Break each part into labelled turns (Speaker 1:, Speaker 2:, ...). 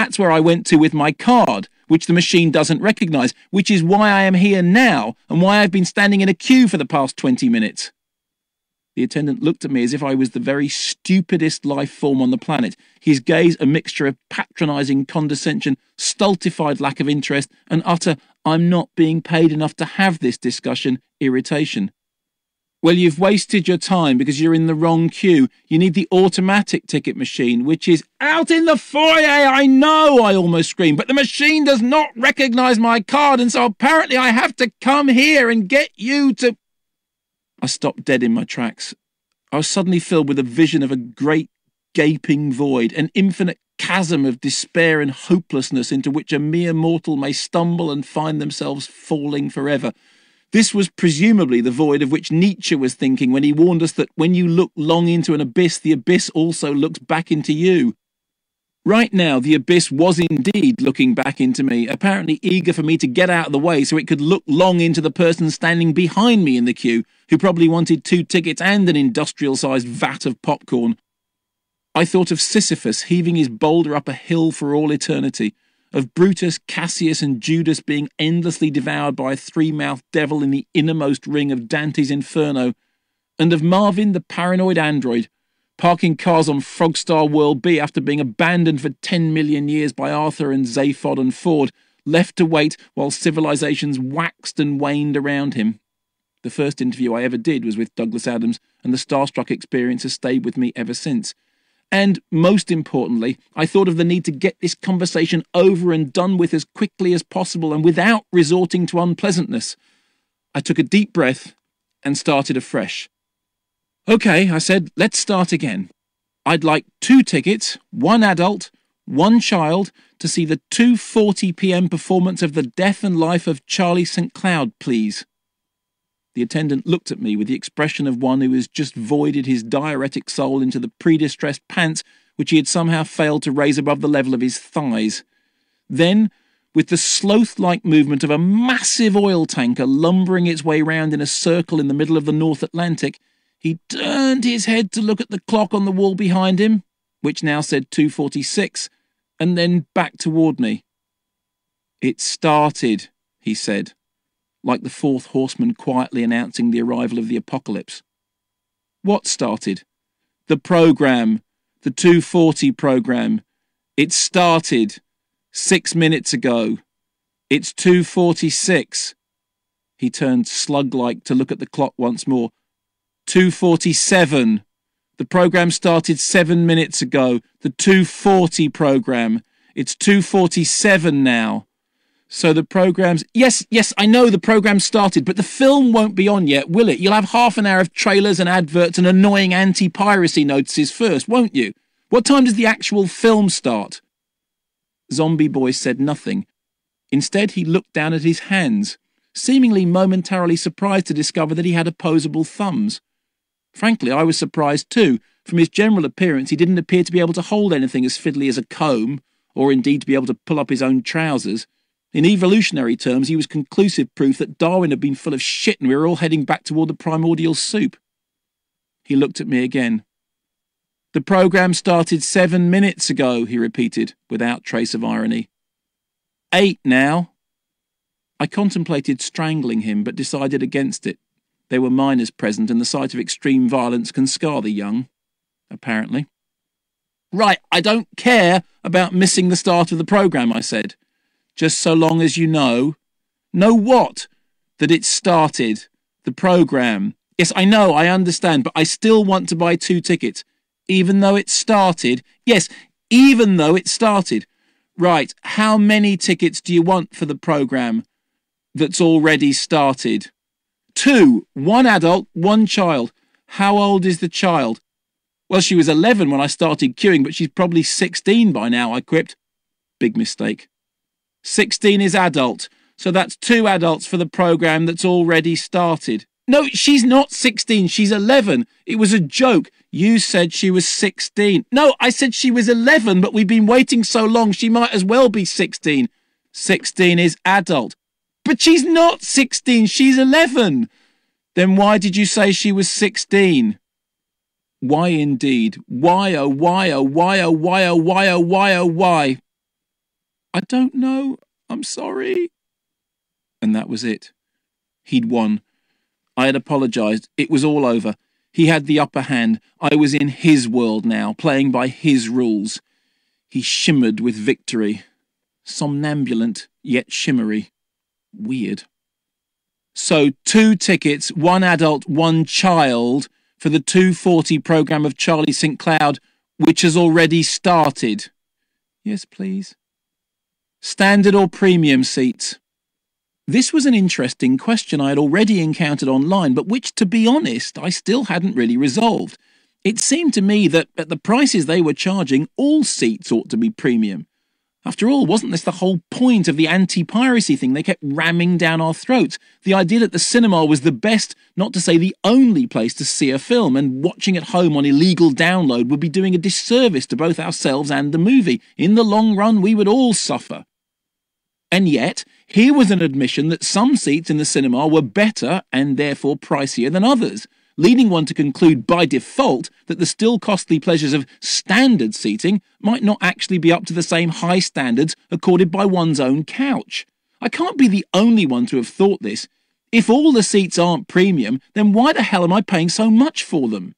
Speaker 1: That's where I went to with my card, which the machine doesn't recognise, which is why I am here now and why I've been standing in a queue for the past 20 minutes. The attendant looked at me as if I was the very stupidest life form on the planet, his gaze a mixture of patronising condescension, stultified lack of interest, and utter "I'm not being paid enough to have this discussion" irritation. Well, you've wasted your time because you're in the wrong queue. You need the automatic ticket machine, which is out in the foyer. I know, I almost screamed, but the machine does not recognise my card, and so apparently I have to come here and get you to... I stopped dead in my tracks. I was suddenly filled with a vision of a great gaping void, an infinite chasm of despair and hopelessness into which a mere mortal may stumble and find themselves falling forever. This was presumably the void of which Nietzsche was thinking when he warned us that when you look long into an abyss, the abyss also looks back into you. Right now, the abyss was indeed looking back into me, apparently eager for me to get out of the way so it could look long into the person standing behind me in the queue, who probably wanted 2 tickets and an industrial-sized vat of popcorn. I thought of Sisyphus heaving his boulder up a hill for all eternity, of Brutus, Cassius and Judas being endlessly devoured by a 3-mouthed devil in the innermost ring of Dante's Inferno, and of Marvin the paranoid android, parking cars on Frogstar World B after being abandoned for 10 million years by Arthur and Zaphod and Ford, left to wait while civilizations waxed and waned around him. The first interview I ever did was with Douglas Adams, and the starstruck experience has stayed with me ever since. And, most importantly, I thought of the need to get this conversation over and done with as quickly as possible and without resorting to unpleasantness. I took a deep breath and started afresh. "Okay," I said, "let's start again. I'd like 2 tickets, 1 adult, 1 child, to see the 2:40 p.m. performance of The Death and Life of Charlie St. Cloud, please." The attendant looked at me with the expression of one who has just voided his diuretic soul into the pre-distressed pants which he had somehow failed to raise above the level of his thighs. Then, with the sloth-like movement of a massive oil tanker lumbering its way round in a circle in the middle of the North Atlantic, he turned his head to look at the clock on the wall behind him, which now said 2:46, and then back toward me. "It started," he said, like the 4th horseman quietly announcing the arrival of the apocalypse. "What started?" "The programme. The 2:40 programme. It started 6 minutes ago. It's 2:46. He turned slug-like to look at the clock once more. 2:47. The programme started 7 minutes ago. The 2:40 programme. It's 2:47 now. So the programme's... Yes, I know the programme started, but the film won't be on yet, will it? You'll have half an hour of trailers and adverts and annoying anti-piracy notices first, won't you? What time does the actual film start?" Zombie Boy said nothing. Instead, he looked down at his hands, seemingly momentarily surprised to discover that he had opposable thumbs. Frankly, I was surprised too. From his general appearance, he didn't appear to be able to hold anything as fiddly as a comb, or indeed to be able to pull up his own trousers. In evolutionary terms, he was conclusive proof that Darwin had been full of shit and we were all heading back toward the primordial soup. He looked at me again. "The programme started 7 minutes ago," he repeated, without trace of irony. 8 now. I contemplated strangling him, but decided against it. There were minors present, and the sight of extreme violence can scar the young, apparently. "Right, I don't care about missing the start of the programme," I said. "Just so long as you know..." "Know what?" "That it started. The programme." "Yes, I know, I understand, but I still want to buy 2 tickets. Even though it started?" "Yes, even though it started." "Right, how many tickets do you want for the programme that's already started?" 2. 1 adult, 1 child. How old is the child?" "Well, she was 11 when I started queuing, but she's probably 16 by now," I quipped. Big mistake. 16 is adult, so that's 2 adults for the programme that's already started." "No, she's not 16, she's 11. It was a joke. You said she was 16. "No, I said she was 11, but we've been waiting so long she might as well be 16. 16 is adult." "But she's not 16, she's 11. "Then why did you say she was 16? Why indeed? Why, oh why, oh why, oh why, oh why, oh why, oh why? "I don't know. I'm sorry." And that was it. He'd won. I had apologised. It was all over. He had the upper hand. I was in his world now, playing by his rules. He shimmered with victory. Somnambulant, yet shimmery. Weird. So 2 tickets, 1 adult, 1 child, for the 2:40 programme of Charlie St. Cloud, which has already started. Yes, please. Standard or premium seats? This was an interesting question I had already encountered online, but which, to be honest, I still hadn't really resolved. It seemed to me that, at the prices they were charging, all seats ought to be premium. After all, wasn't this the whole point of the anti-piracy thing they kept ramming down our throats? The idea that the cinema was the best, not to say the only place to see a film, and watching at home on illegal download would be doing a disservice to both ourselves and the movie. In the long run, we would all suffer. And yet, here was an admission that some seats in the cinema were better and therefore pricier than others, leading one to conclude by default that the still costly pleasures of standard seating might not actually be up to the same high standards accorded by one's own couch. I can't be the only one to have thought this. If all the seats aren't premium, then why the hell am I paying so much for them?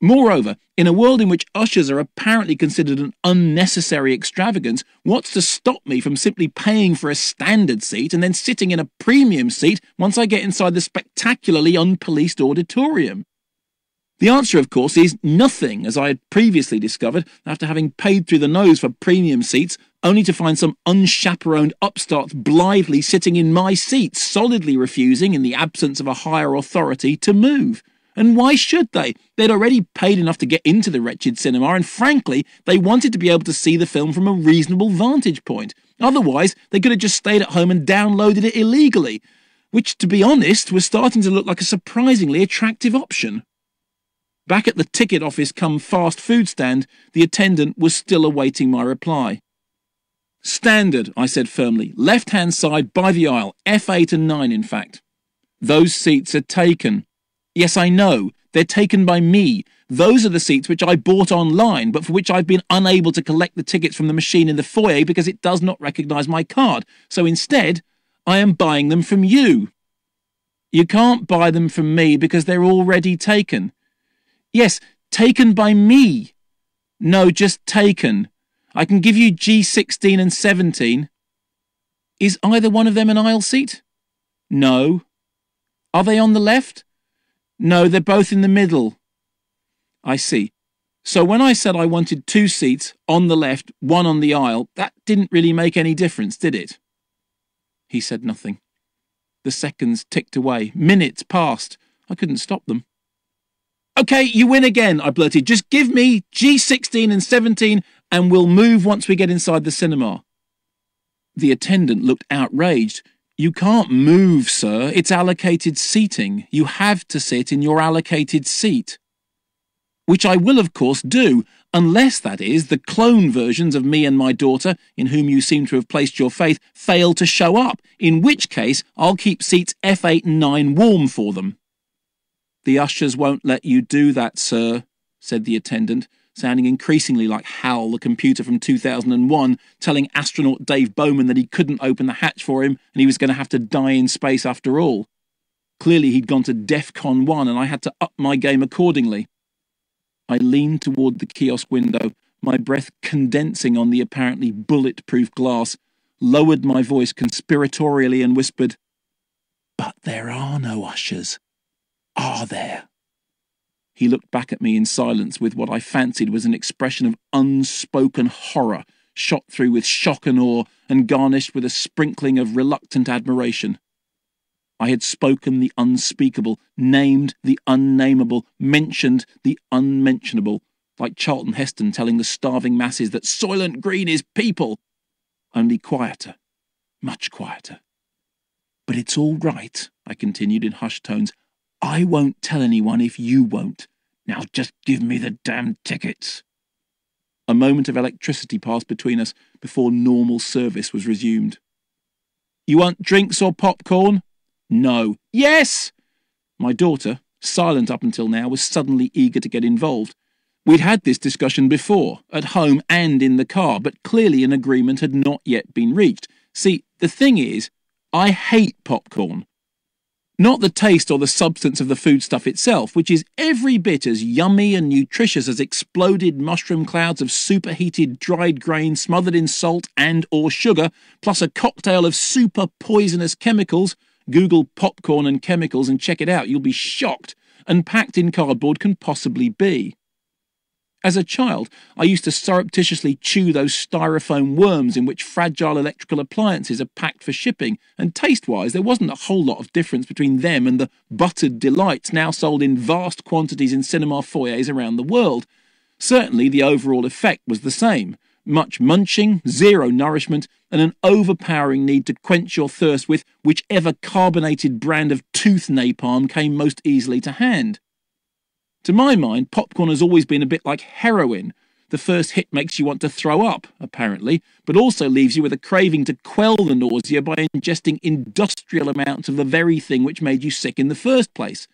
Speaker 1: Moreover, in a world in which ushers are apparently considered an unnecessary extravagance, what's to stop me from simply paying for a standard seat and then sitting in a premium seat once I get inside the spectacularly unpoliced auditorium? The answer, of course, is nothing, as I had previously discovered after having paid through the nose for premium seats, only to find some unchaperoned upstarts blithely sitting in my seat, solidly refusing, in the absence of a higher authority, to move. And why should they? They'd already paid enough to get into the wretched cinema, and frankly, they wanted to be able to see the film from a reasonable vantage point. Otherwise, they could have just stayed at home and downloaded it illegally, which, to be honest, was starting to look like a surprisingly attractive option. Back at the ticket office come fast food stand, the attendant was still awaiting my reply. Standard, I said firmly. Left-hand side by the aisle, F8 and 9 in fact. Those seats are taken. Yes, I know. They're taken by me. Those are the seats which I bought online, but for which I've been unable to collect the tickets from the machine in the foyer because it does not recognise my card. So instead, I am buying them from you. You can't buy them from me because they're already taken. Yes, taken by me. No, just taken. I can give you G16 and 17. Is either one of them an aisle seat? No. Are they on the left? No, they're both in the middle. I see. So when I said I wanted 2 seats, on the left, 1 on the aisle, that didn't really make any difference, did it? He said nothing. The seconds ticked away. Minutes passed. I couldn't stop them. Okay, you win again, I blurted. Just give me G16 and 17 and we'll move once we get inside the cinema. The attendant looked outraged. You can't move, sir. It's allocated seating. You have to sit in your allocated seat. Which I will, of course, do, unless, that is, the clone versions of me and my daughter, in whom you seem to have placed your faith, fail to show up, in which case I'll keep seats F8 and 9 warm for them. The ushers won't let you do that, sir, said the attendant, sounding increasingly like Hal, the computer from 2001, telling astronaut Dave Bowman that he couldn't open the hatch for him and he was going to have to die in space after all. Clearly he'd gone to DEFCON 1 and I had to up my game accordingly. I leaned toward the kiosk window, my breath condensing on the apparently bulletproof glass, lowered my voice conspiratorially and whispered, "But there are no ushers, are there?" He looked back at me in silence with what I fancied was an expression of unspoken horror, shot through with shock and awe and garnished with a sprinkling of reluctant admiration. I had spoken the unspeakable, named the unnameable, mentioned the unmentionable, like Charlton Heston telling the starving masses that Soylent Green is people, only quieter, much quieter. "But it's all right," I continued in hushed tones. "I won't tell anyone if you won't. Now just give me the damn tickets." A moment of electricity passed between us before normal service was resumed. "You want drinks or popcorn?" "No." "Yes!" My daughter, silent up until now, was suddenly eager to get involved. We'd had this discussion before, at home and in the car, but clearly an agreement had not yet been reached. See, the thing is, I hate popcorn. Not the taste or the substance of the foodstuff itself, which is every bit as yummy and nutritious as exploded mushroom clouds of superheated dried grain smothered in salt and or sugar, plus a cocktail of super poisonous chemicals. Google popcorn and chemicals and check it out, you'll be shocked, and packed in cardboard can possibly be. As a child, I used to surreptitiously chew those styrofoam worms in which fragile electrical appliances are packed for shipping, and taste-wise there wasn't a whole lot of difference between them and the buttered delights now sold in vast quantities in cinema foyers around the world. Certainly the overall effect was the same. Much munching, zero nourishment, and an overpowering need to quench your thirst with whichever carbonated brand of tooth napalm came most easily to hand. To my mind, popcorn has always been a bit like heroin. The first hit makes you want to throw up, apparently, but also leaves you with a craving to quell the nausea by ingesting industrial amounts of the very thing which made you sick in the first place.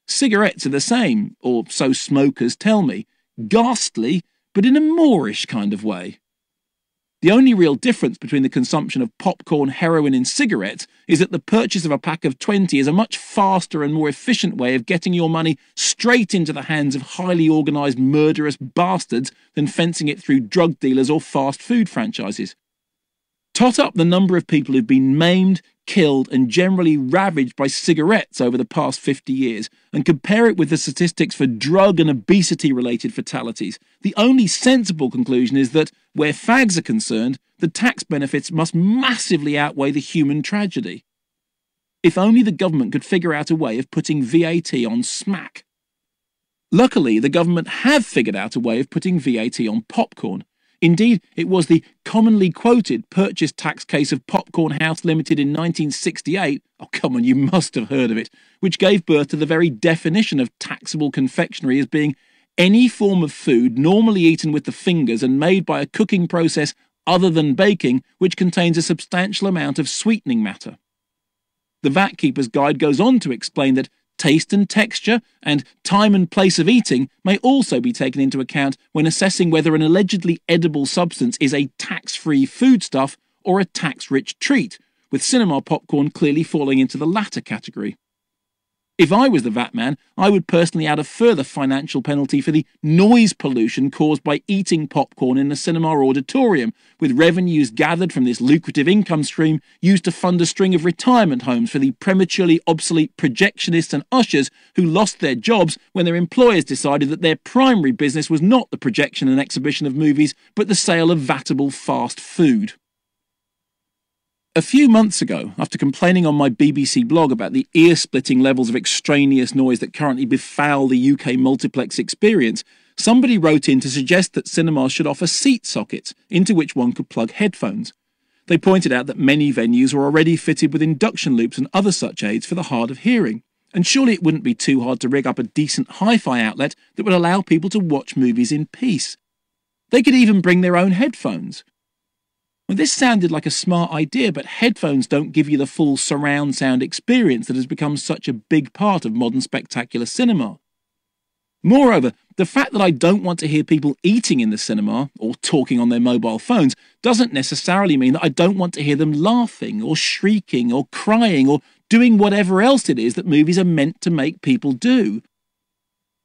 Speaker 1: Cigarettes are the same, or so smokers tell me. Ghastly, but in a Moorish kind of way. The only real difference between the consumption of popcorn, heroin and cigarettes is that the purchase of a pack of 20 is a much faster and more efficient way of getting your money straight into the hands of highly organised murderous bastards than fencing it through drug dealers or fast food franchises. Tot up the number of people who've been maimed, killed and generally ravaged by cigarettes over the past 50 years and compare it with the statistics for drug and obesity-related fatalities. The only sensible conclusion is that, where fags are concerned, the tax benefits must massively outweigh the human tragedy. If only the government could figure out a way of putting VAT on smack. Luckily, the government have figured out a way of putting VAT on popcorn. Indeed, it was the commonly quoted purchase tax case of Popcorn House Limited in 1968, oh come on, you must have heard of it, which gave birth to the very definition of taxable confectionery as being any form of food normally eaten with the fingers and made by a cooking process other than baking, which contains a substantial amount of sweetening matter. The VAT Keeper's Guide goes on to explain that taste and texture and time and place of eating may also be taken into account when assessing whether an allegedly edible substance is a tax-free foodstuff or a tax-rich treat, with cinema popcorn clearly falling into the latter category. If I was the VAT man, I would personally add a further financial penalty for the noise pollution caused by eating popcorn in a cinema auditorium, with revenues gathered from this lucrative income stream used to fund a string of retirement homes for the prematurely obsolete projectionists and ushers who lost their jobs when their employers decided that their primary business was not the projection and exhibition of movies, but the sale of vatable fast food. A few months ago, after complaining on my BBC blog about the ear-splitting levels of extraneous noise that currently befoul the UK multiplex experience, somebody wrote in to suggest that cinemas should offer seat sockets into which one could plug headphones. They pointed out that many venues were already fitted with induction loops and other such aids for the hard of hearing, and surely it wouldn't be too hard to rig up a decent hi-fi outlet that would allow people to watch movies in peace. They could even bring their own headphones. Well, this sounded like a smart idea, but headphones don't give you the full surround sound experience that has become such a big part of modern spectacular cinema. Moreover, the fact that I don't want to hear people eating in the cinema or talking on their mobile phones doesn't necessarily mean that I don't want to hear them laughing or shrieking or crying or doing whatever else it is that movies are meant to make people do.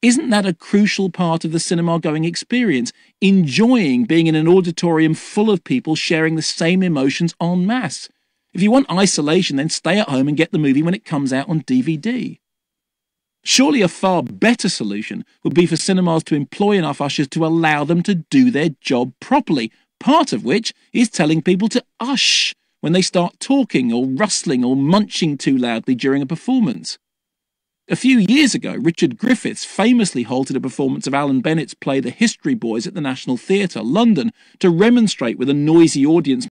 Speaker 1: Isn't that a crucial part of the cinema-going experience, enjoying being in an auditorium full of people sharing the same emotions en masse? If you want isolation, then stay at home and get the movie when it comes out on DVD. Surely a far better solution would be for cinemas to employ enough ushers to allow them to do their job properly, part of which is telling people to ush when they start talking or rustling or munching too loudly during a performance. A few years ago, Richard Griffiths famously halted a performance of Alan Bennett's play The History Boys at the National Theatre, London, to remonstrate with a noisy audience